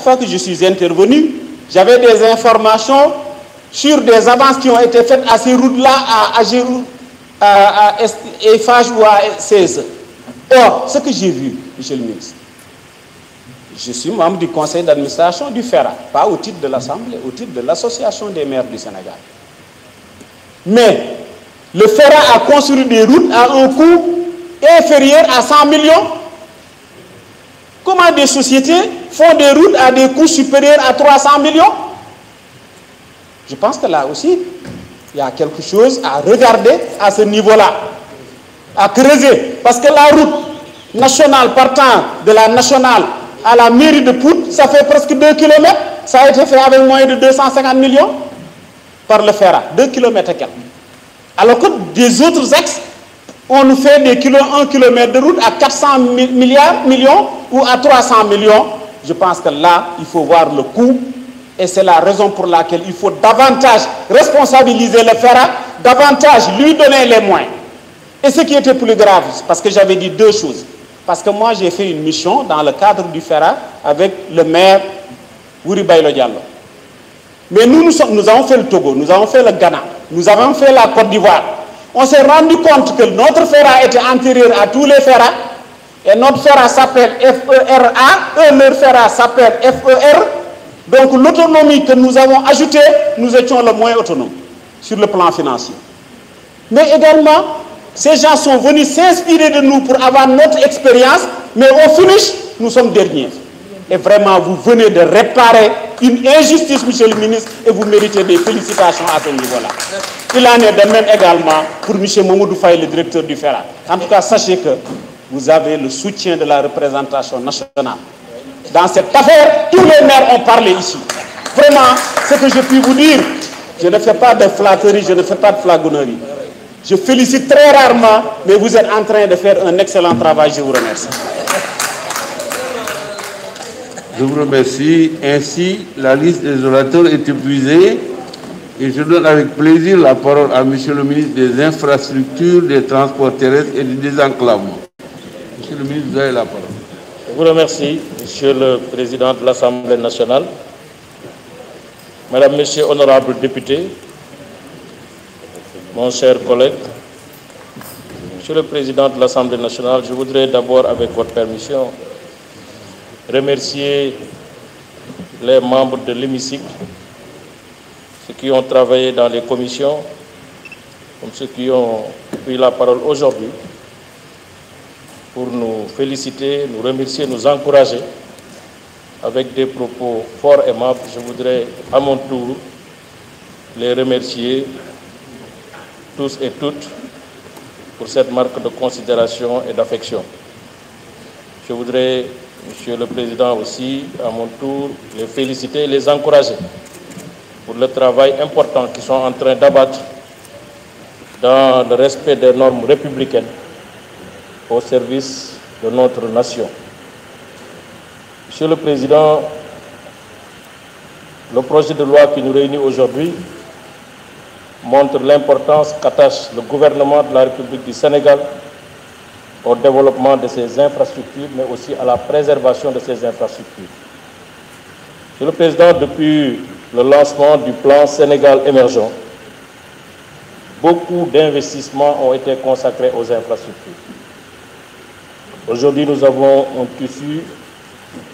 fois que je suis intervenu, j'avais des informations sur des avances qui ont été faites à ces routes-là, à Agéroute, à Eiffage ou à CSE. Or, ce que j'ai vu, monsieur le ministre, je suis membre du conseil d'administration du FERA, pas au titre de l'Assemblée, au titre de l'Association des maires du Sénégal. Mais le FERA a construit des routes à un coût inférieur à 100 millions. Comment des sociétés font des routes à des coûts supérieurs à 300 millions? Je pense que là aussi, il y a quelque chose à regarder à ce niveau-là, à creuser. Parce que la route nationale partant de la nationale à la mairie de Pout, ça fait presque 2 km. Ça a été fait avec moins de 250 millions par le FERA. 2 km et quelques. Alors que des autres axes, on nous fait des 1 km de route à 400 millions ou à 300 millions. Je pense que là, il faut voir le coût. Et c'est la raison pour laquelle il faut davantage responsabiliser le FERA, davantage lui donner les moyens. Et ce qui était plus grave, parce que j'avais dit deux choses. Parce que moi, j'ai fait une mission dans le cadre du FERA avec le maire Wuri Baylo Diallo. Mais nous avons fait le Togo, nous avons fait le Ghana, nous avons fait la Côte d'Ivoire. On s'est rendu compte que notre FERA était antérieur à tous les FERA. Et notre FERA s'appelle FERA, leur FERA s'appelle FER. Donc l'autonomie que nous avons ajoutée, nous étions le moins autonomes sur le plan financier. Mais également, ces gens sont venus s'inspirer de nous pour avoir notre expérience, mais au finish, nous sommes derniers. Et vraiment, vous venez de réparer une injustice, monsieur le ministre, et vous méritez des félicitations à ce niveau-là. Il en est de même également pour M. Mamoudou Faye, le directeur du FERA. En tout cas, sachez que vous avez le soutien de la représentation nationale. Dans cette affaire, tous les maires ont parlé ici. Vraiment, ce que je puis vous dire, je ne fais pas de flatterie, je ne fais pas de flagonnerie. Je félicite très rarement, mais vous êtes en train de faire un excellent travail. Je vous remercie. Je vous remercie. Ainsi, la liste des orateurs est épuisée. Et je donne avec plaisir la parole à Monsieur le ministre des Infrastructures, des Transports terrestres et du Désenclavement. Monsieur le ministre, vous avez la parole. Je vous remercie, Monsieur le Président de l'Assemblée nationale, Madame, Messieurs, honorables députés, mon cher collègue, Monsieur le Président de l'Assemblée nationale, je voudrais d'abord, avec votre permission, remercier les membres de l'hémicycle, ceux qui ont travaillé dans les commissions, comme ceux qui ont pris la parole aujourd'hui, pour nous féliciter, nous remercier, nous encourager avec des propos forts et aimables. Je voudrais à mon tour les remercier tous et toutes pour cette marque de considération et d'affection. Je voudrais, Monsieur le Président, aussi, à mon tour, les féliciter et les encourager pour le travail important qu'ils sont en train d'abattre dans le respect des normes républicaines au service de notre nation. Monsieur le Président, le projet de loi qui nous réunit aujourd'hui montre l'importance qu'attache le gouvernement de la République du Sénégal au développement de ces infrastructures, mais aussi à la préservation de ces infrastructures. Monsieur le Président, depuis le lancement du plan Sénégal émergent, beaucoup d'investissements ont été consacrés aux infrastructures. Aujourd'hui, nous avons un tissu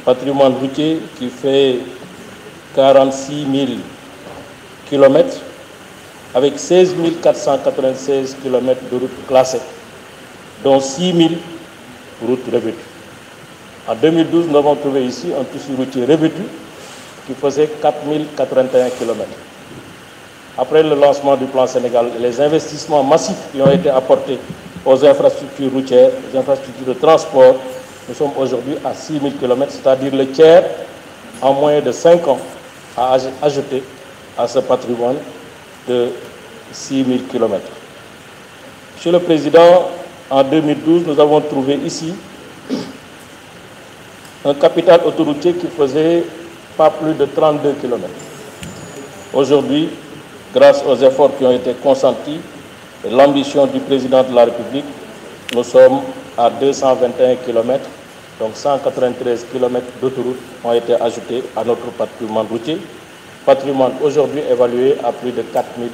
patrimoine routier qui fait 46 000 km avec 16 496 km de routes classées, dont 6 000 routes revêtues. En 2012, nous avons trouvé ici un tissu routier revêtu qui faisait 4 081 km. Après le lancement du plan Sénégal, les investissements massifs qui ont été apportés aux infrastructures routières, aux infrastructures de transport, nous sommes aujourd'hui à 6 000 km, c'est-à-dire le tiers en moins de 5 ans à ajouter à ce patrimoine de 6 000 km. Monsieur le Président, en 2012, nous avons trouvé ici un capital autoroutier qui faisait pas plus de 32 km. Aujourd'hui, grâce aux efforts qui ont été consentis et l'ambition du Président de la République, nous sommes à 221 km Donc 193 km d'autoroute ont été ajoutés à notre patrimoine routier. Patrimoine aujourd'hui évalué à plus de 4 000